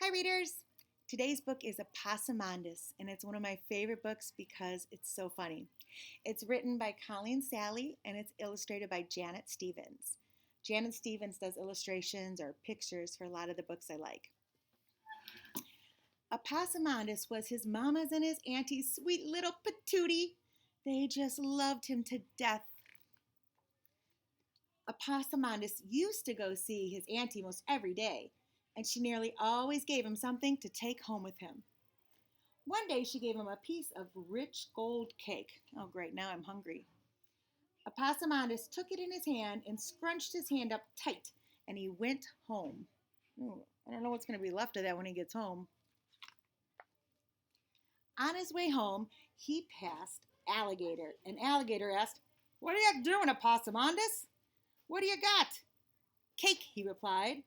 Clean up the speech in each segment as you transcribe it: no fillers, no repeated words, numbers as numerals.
Hi readers! Today's book is Epossumondas, and it's one of my favorite books because it's so funny. It's written by Coleen Salley and it's illustrated by Janet Stevens. Janet Stevens does illustrations or pictures for a lot of the books I like. Epossumondas was his mama's and his auntie's sweet little patootie. They just loved him to death. Epossumondas used to go see his auntie most every day, and she nearly always gave him something to take home with him. One day she gave him a piece of rich gold cake. Oh great, now I'm hungry. Epossumondas took it in his hand and scrunched his hand up tight, and he went home. Ooh, I don't know what's going to be left of that when he gets home. On his way home, he passed Alligator, and Alligator asked, "What are you doing, Epossumondas?" "What do you got?" "Cake," he replied.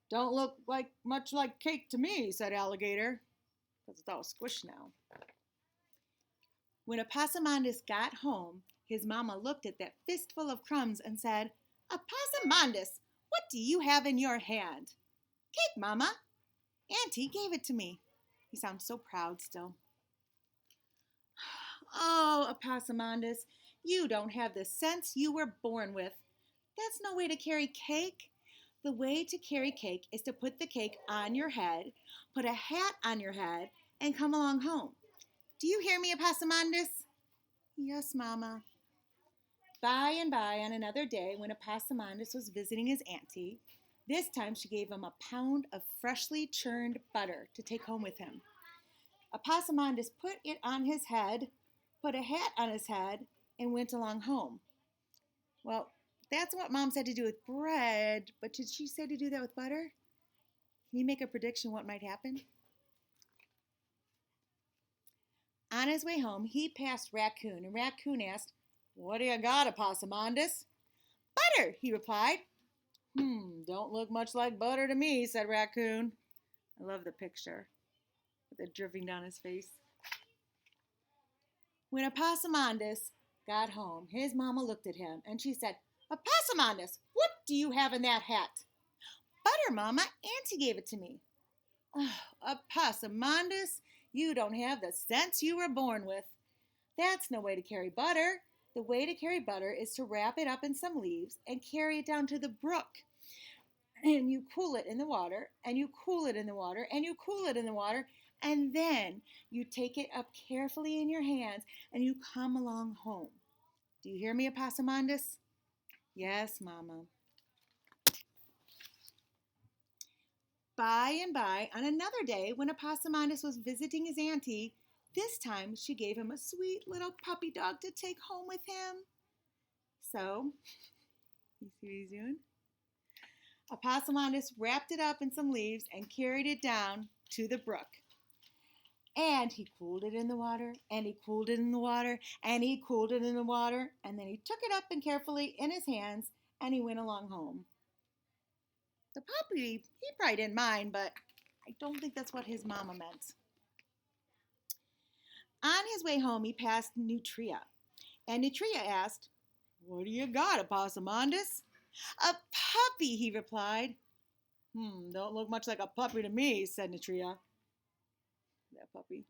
Don't look much like cake to me," said Alligator, because it's all squished now. When Epossumondas got home, his mama looked at that fistful of crumbs and said, "Epossumondas, what do you have in your hand?" "Cake, Mama. Auntie gave it to me." He sounds so proud still. "Oh, Epossumondas, you don't have the sense you were born with. That's no way to carry cake. The way to carry cake is to put the cake on your head, put a hat on your head, and come along home. Do you hear me, Epossumondas?" "Yes, Mama." By and by, on another day, when Epossumondas was visiting his auntie, this time she gave him a pound of freshly churned butter to take home with him. Epossumondas put it on his head, put a hat on his head, and went along home. Well, that's what Mom said to do with bread, but did she say to do that with butter? Can you make a prediction what might happen? On his way home, he passed Raccoon, and Raccoon asked, "What do you got, Epossumondas?" "Butter," he replied. Don't look much like butter to me," said Raccoon. I love the picture with it dripping down his face. When Epossumondas got home, his mama looked at him and she said, "Epossumondas, what do you have in that hat?" "Butter, Mama. Auntie gave it to me." "Oh, Epossumondas, you don't have the sense you were born with. That's no way to carry butter. The way to carry butter is to wrap it up in some leaves and carry it down to the brook. And you cool it in the water, and you cool it in the water, and you cool it in the water, and then you take it up carefully in your hands and you come along home. Do you hear me, Epossumondas?" "Yes, Mama." By and by, on another day, when Epossumondas was visiting his auntie, this time she gave him a sweet little puppy dog to take home with him. So, you see what he's doing? Epossumondas wrapped it up in some leaves and carried it down to the brook. And he cooled it in the water, and he cooled it in the water, and he cooled it in the water, and then he took it up and carefully in his hands, and he went along home. The puppy, he probably didn't mind, but I don't think that's what his mama meant. On his way home, he passed Nutria, and Nutria asked, "What do you got, Epossumondas?" "A puppy," he replied. Don't look much like a puppy to me," said Nutria. That puppy.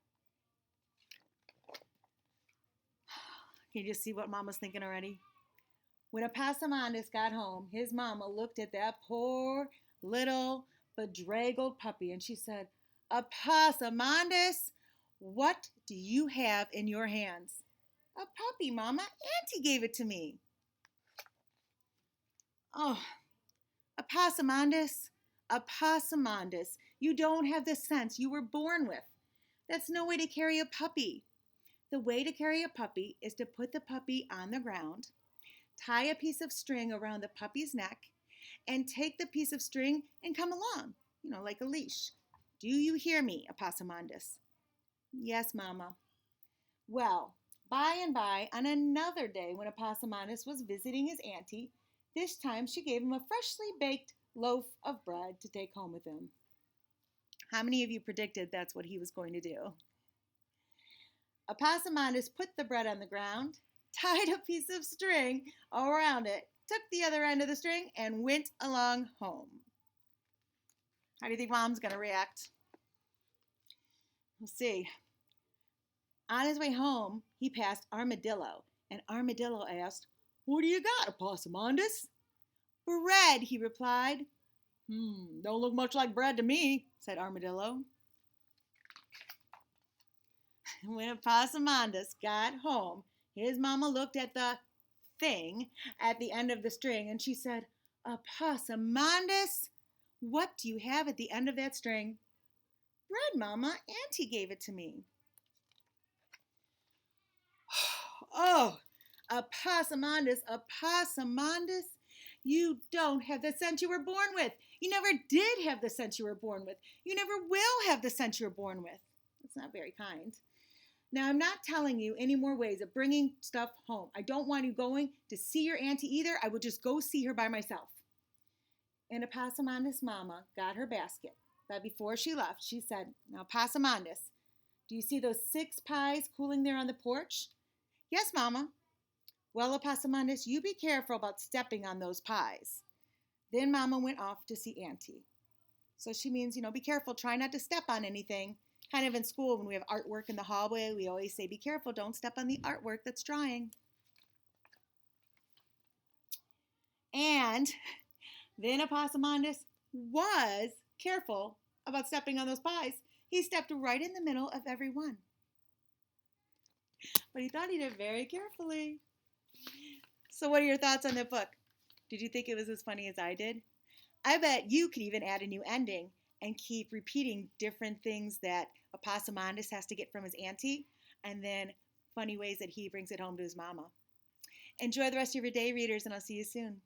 Can you just see what Mama's thinking already? When Epossumondas got home, his mama looked at that poor little bedraggled puppy and she said, "Epossumondas, what do you have in your hands?" "A puppy, Mama. Auntie gave it to me." "Oh, Epossumondas, Epossumondas, you don't have the sense you were born with. That's no way to carry a puppy. The way to carry a puppy is to put the puppy on the ground, tie a piece of string around the puppy's neck, and take the piece of string and come along, like a leash. Do you hear me, Epossumondas?" "Yes, Mama." Well, by and by, on another day when Epossumondas was visiting his auntie, this time she gave him a freshly baked loaf of bread to take home with him. How many of you predicted that's what he was going to do? Epossumondas put the bread on the ground, tied a piece of string around it, took the other end of the string, and went along home. How do you think Mom's going to react? We'll see. On his way home, he passed Armadillo, and Armadillo asked, "What do you got, Epossumondas?" "Bread," he replied. Don't look much like bread to me," said Armadillo. When Epossumondas got home, his mama looked at the thing at the end of the string and she said, "Epossumondas, what do you have at the end of that string?" "Bread, Mama. Auntie gave it to me." "Oh, Epossumondas, Epossumondas, you don't have the sense you were born with. You never did have the sense you were born with. You never will have the sense you were born with." That's not very kind. Now, I'm not telling you any more ways of bringing stuff home. I don't want you going to see your auntie either. I would just go see her by myself. And Epossumondas' mama got her basket. But before she left, she said, "Now, Epossumondas, do you see those 6 pies cooling there on the porch?" "Yes, Mama." "Well, Epossumondas, you be careful about stepping on those pies." Then Mama went off to see Auntie. So she means, be careful, try not to step on anything. Kind of in school, when we have artwork in the hallway, we always say, be careful, don't step on the artwork that's drying. And then Epossumondas was careful about stepping on those pies. He stepped right in the middle of every one. But he thought he did very carefully. So what are your thoughts on the book? Did you think it was as funny as I did? I bet you could even add a new ending and keep repeating different things that Epossumondas has to get from his auntie, and then funny ways that he brings it home to his mama. Enjoy the rest of your day, readers, and I'll see you soon.